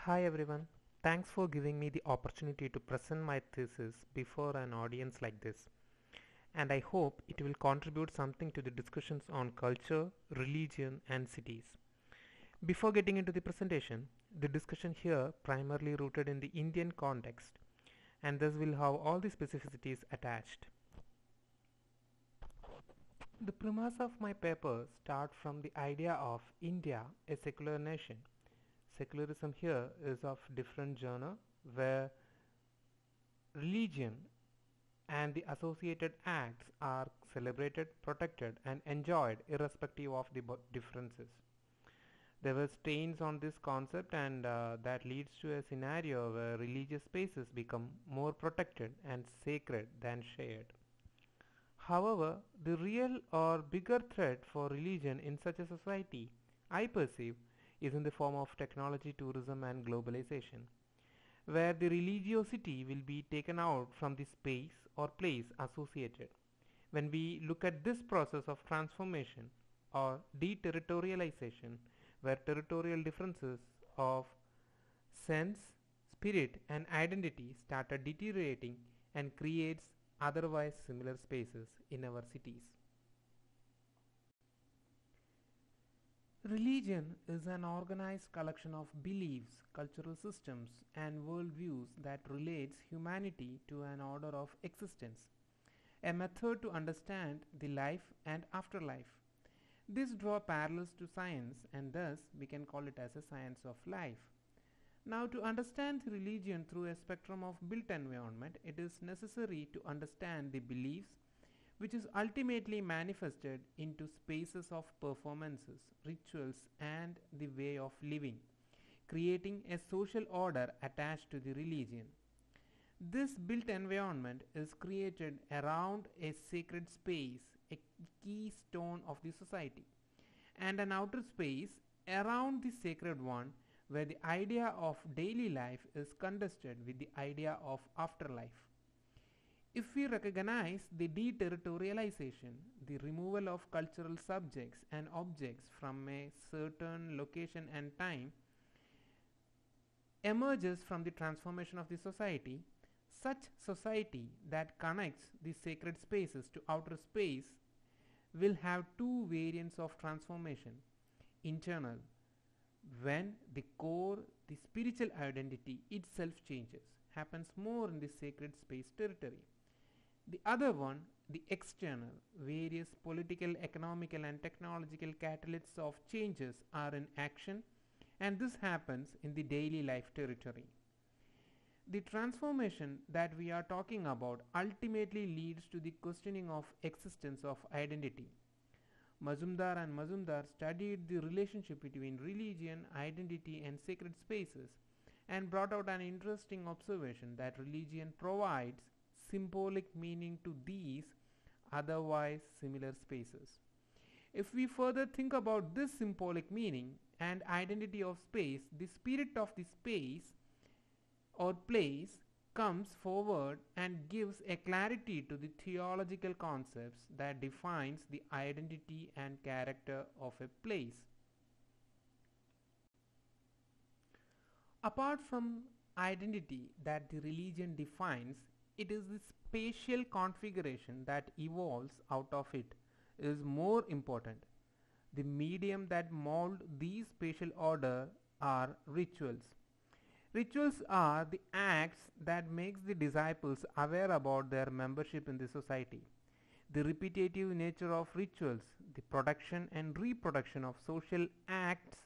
Hi everyone. Thanks for giving me the opportunity to present my thesis before an audience like this. And I hope it will contribute something to the discussions on culture, religion, and cities. Before getting into the presentation, the discussion here primarily rooted in the Indian context, and thus will have all the specificities attached. The premise of my paper start from the idea of India, a secular nation. Secularism here is of different genre where religion and the associated acts are celebrated, protected, and enjoyed irrespective of the differences. There were strains on this concept, and that leads to a scenario where religious spaces become more protected and sacred than shared. However, the real or bigger threat for religion in such a society, I perceive, is in the form of technology, tourism, and globalization, where the religiosity will be taken out from the space or place associated. When we look at this process of transformation or deterritorialization, where territorial differences of sense, spirit, and identity started deteriorating and creates otherwise similar spaces in our cities. Religion is an organized collection of beliefs, cultural systems, and worldviews that relates humanity to an order of existence, a method to understand the life and afterlife. This draw parallels to science, and thus we can call it as a science of life. Now, to understand the religion through a spectrum of built environment, it is necessary to understand the beliefs which is ultimately manifested into spaces of performances, rituals, and the way of living, creating a social order attached to the religion. This built environment is created around a sacred space, a keystone of the society, and an outer space around the sacred one where the idea of daily life is contested with the idea of afterlife. If we recognize the deterritorialization, the removal of cultural subjects and objects from a certain location and time emerges from the transformation of the society, such society that connects the sacred spaces to outer space will have two variants of transformation. Internal, when the core, the spiritual identity itself changes, happens more in the sacred space territory. The other one, the external, various political, economical, and technological catalysts of changes are in action, and this happens in the daily life territory. The transformation that we are talking about ultimately leads to the questioning of existence of identity. Mazumdar and Mazumdar studied the relationship between religion, identity, and sacred spaces and brought out an interesting observation that religion provides symbolic meaning to these otherwise similar spaces. If we further think about this symbolic meaning and identity of space, the spirit of the space or place comes forward and gives a clarity to the theological concepts that defines the identity and character of a place. Apart from identity that the religion defines, it is the spatial configuration that evolves out of it is more important. The medium that mold these spatial order are rituals. Rituals are the acts that makes the disciples aware about their membership in the society. The repetitive nature of rituals, the production and reproduction of social acts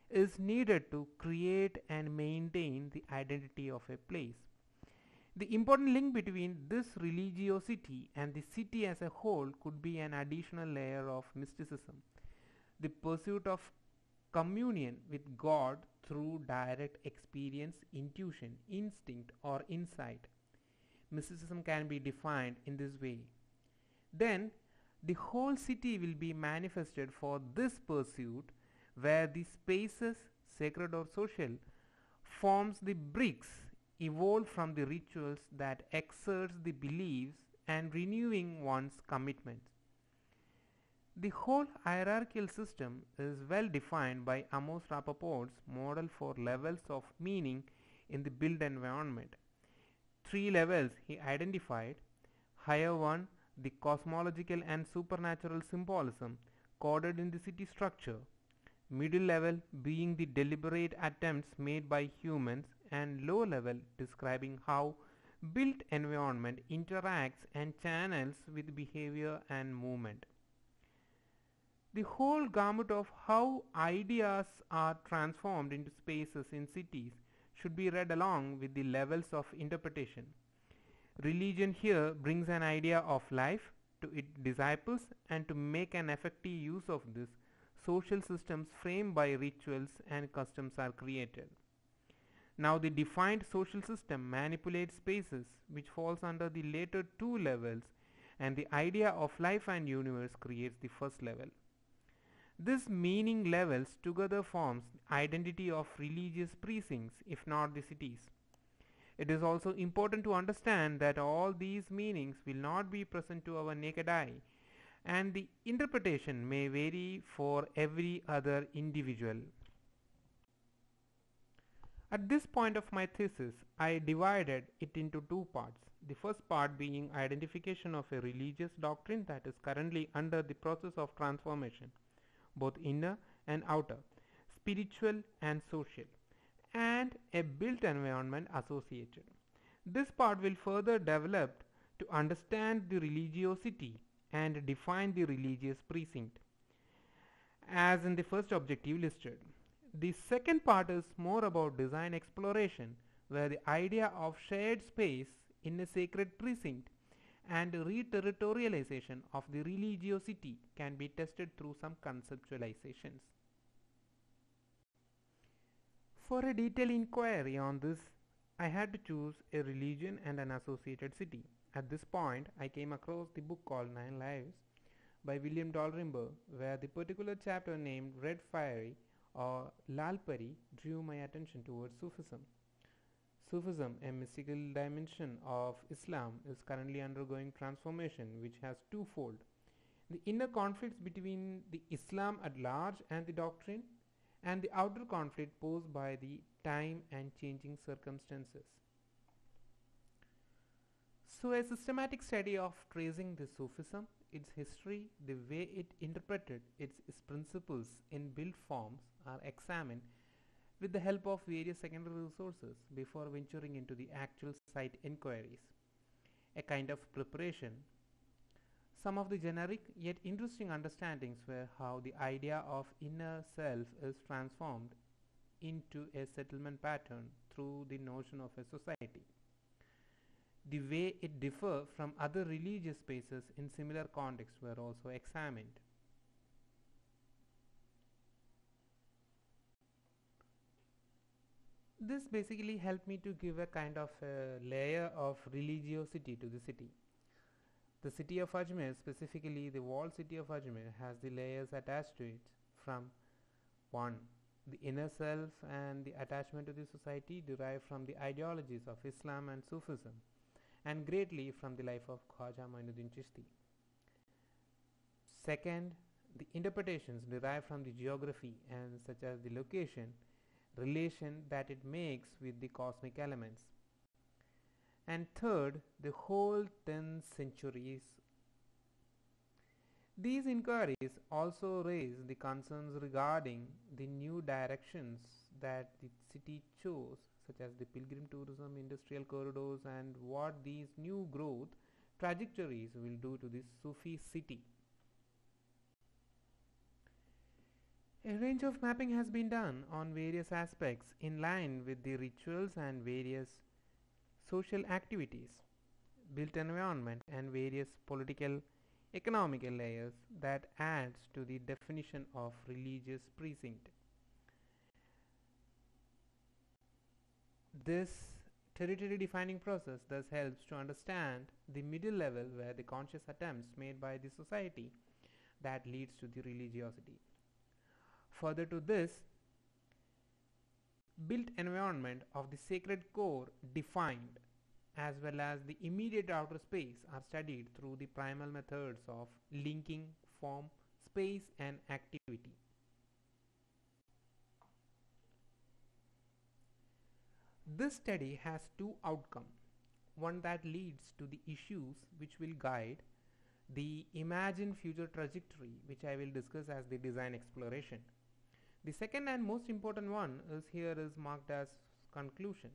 is needed to create and maintain the identity of a place. The important link between this religiosity and the city as a whole could be an additional layer of mysticism, the pursuit of communion with God through direct experience, intuition, instinct, or insight. Mysticism can be defined in this way. Then, the whole city will be manifested for this pursuit, where the spaces, sacred or social, forms the bricks evolved from the rituals that exerts the beliefs and renewing one's commitments. The whole hierarchical system is well defined by Amos Rappaport's model for levels of meaning in the built environment. Three levels he identified: higher one, the cosmological and supernatural symbolism coded in the city structure; middle level being the deliberate attempts made by humans; and low level describing how built environment interacts and channels with behavior and movement. The whole gamut of how ideas are transformed into spaces in cities should be read along with the levels of interpretation. Religion here brings an idea of life to its disciples, and to make an effective use of this, social systems framed by rituals and customs are created. Now, the defined social system manipulates spaces, which falls under the later two levels, and the idea of life and universe creates the first level. This meaning levels together forms identity of religious precincts, if not the cities. It is also important to understand that all these meanings will not be present to our naked eye, and the interpretation may vary for every other individual. At this point of my thesis, I divided it into two parts. The first part being identification of a religious doctrine that is currently under the process of transformation, both inner and outer, spiritual and social, and a built environment associated. This part will further develop to understand the religiosity and define the religious precinct, as in the first objective listed. The second part is more about design exploration, where the idea of shared space in a sacred precinct and re-territorialization of the religiosity can be tested through some conceptualizations. For a detailed inquiry on this, I had to choose a religion and an associated city. At this point, I came across the book called Nine Lives by William Dalrymple, where the particular chapter named Red Fiery or Lalpari drew my attention towards Sufism. Sufism, a mystical dimension of Islam, is currently undergoing transformation, which has twofold: the inner conflicts between the Islam at large and the doctrine, and the outer conflict posed by the time and changing circumstances. So, a systematic study of tracing the Sufism, its history, the way it interpreted its principles in built forms, are examined with the help of various secondary resources before venturing into the actual site inquiries, a kind of preparation. Some of the generic yet interesting understandings were how the idea of inner self is transformed into a settlement pattern through the notion of a society, the way it differs from other religious spaces in similar contexts were also examined. This basically helped me to give a kind of a layer of religiosity to the city. The city of Ajmer, specifically the walled city of Ajmer, has the layers attached to it from 1. The inner self and the attachment to the society derive from the ideologies of Islam and Sufism, and greatly from the life of Khwaja Mainuddin Chishti. Second, the interpretations derive from the geography and such as the location, relation that it makes with the cosmic elements. And third, the whole 10 centuries. These inquiries also raise the concerns regarding the new directions that the city chose, such as the pilgrim tourism, industrial corridors, and what these new growth trajectories will do to this Sufi city. A range of mapping has been done on various aspects in line with the rituals and various social activities, built environment, and various political economical layers that adds to the definition of religious precinct. This territory defining process thus helps to understand the middle level where the conscious attempts made by the society that leads to the religiosity. Further to this, built environment of the sacred core defined as well as the immediate outer space are studied through the primal methods of linking, form, space and activity. This study has two outcomes. One that leads to the issues which will guide the imagined future trajectory, which I will discuss as the design exploration. The second and most important one is here is marked as conclusion,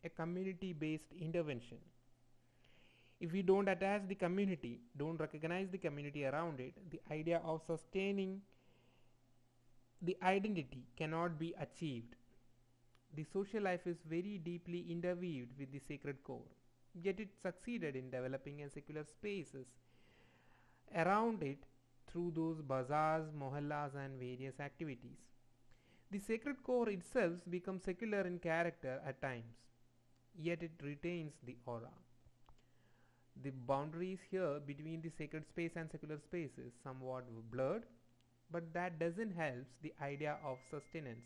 a community based intervention. If we don't attach the community, don't recognize the community around it, the idea of sustaining the identity cannot be achieved. The social life is very deeply interweaved with the sacred core, yet it succeeded in developing a secular spaces around it through those bazaars, mohallas, and various activities. The sacred core itself becomes secular in character at times, yet it retains the aura. The boundaries here between the sacred space and secular space is somewhat blurred, but that doesn't help the idea of sustenance.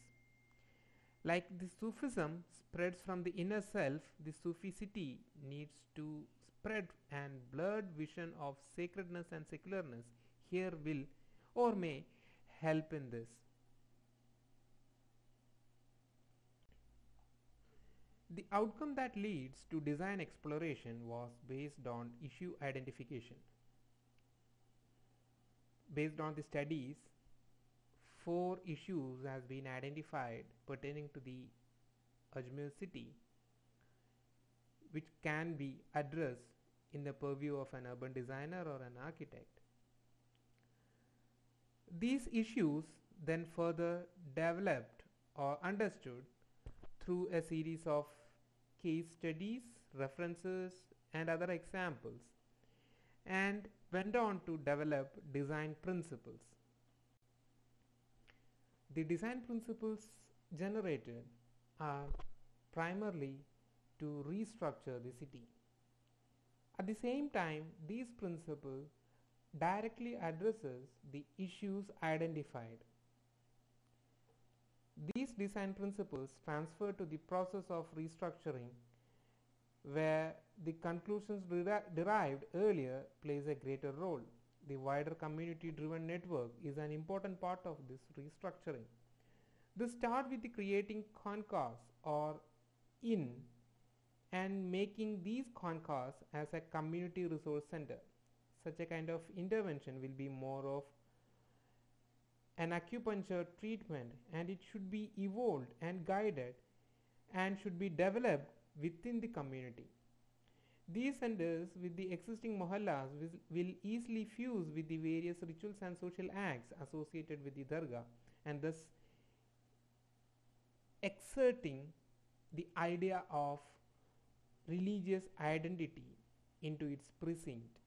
Like the Sufism spreads from the inner self, the Sufisity needs to spread, and blurred vision of sacredness and secularness here will or may help in this. The outcome that leads to design exploration was based on issue identification. Based on the studies, four issues has been identified pertaining to the Ajmer city, which can be addressed in the purview of an urban designer or an architect. These issues then further developed or understood through a series of case studies, references, and other examples, and went on to develop design principles. The design principles generated are primarily to restructure the city. At the same time, these principles directly addresses the issues identified. These design principles transfer to the process of restructuring, where the conclusions derived earlier plays a greater role. The wider community driven network is an important part of this restructuring. This start with the creating concourse or in and making these concourse as a community resource center. Such a kind of intervention will be more of an acupuncture treatment, and it should be evolved and guided and should be developed within the community. These centers with the existing mohallas will easily fuse with the various rituals and social acts associated with the dargah, and thus exerting the idea of religious identity into its precinct.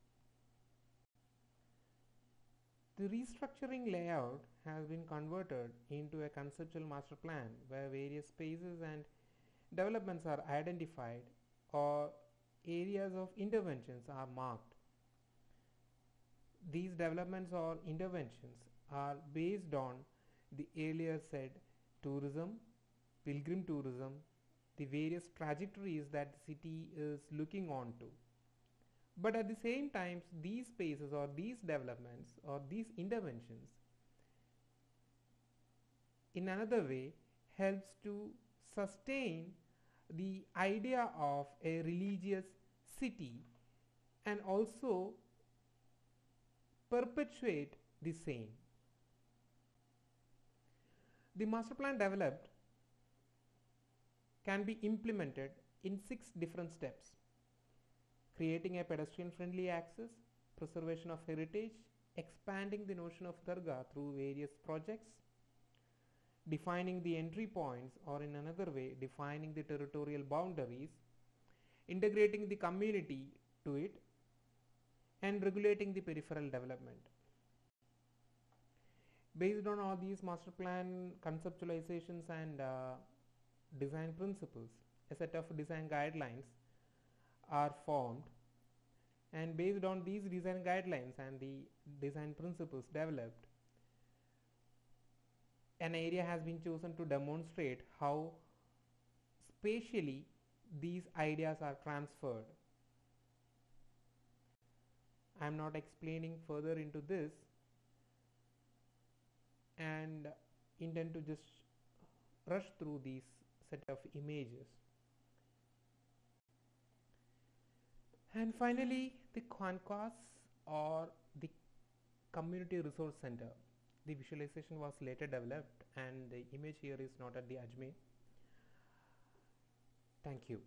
The restructuring layout has been converted into a conceptual master plan where various spaces and developments are identified or areas of interventions are marked. These developments or interventions are based on the earlier said tourism, pilgrim tourism, the various trajectories that the city is looking on to. But at the same time, these spaces or these developments or these interventions in another way helps to sustain the idea of a religious city and also perpetuate the same. The master plan developed can be implemented in 6 different steps: creating a pedestrian friendly access, preservation of heritage, expanding the notion of dargah through various projects, defining the entry points, or in another way defining the territorial boundaries, integrating the community to it, and regulating the peripheral development. Based on all these master plan conceptualizations and design principles, a set of design guidelines are formed, and based on these design guidelines and the design principles developed, an area has been chosen to demonstrate how spatially these ideas are transferred. I am not explaining further into this, and intend to just rush through these set of images. And finally, the Conquas or the Community Resource Center. The visualization was later developed and the image here is not at the Ajmer. Thank you.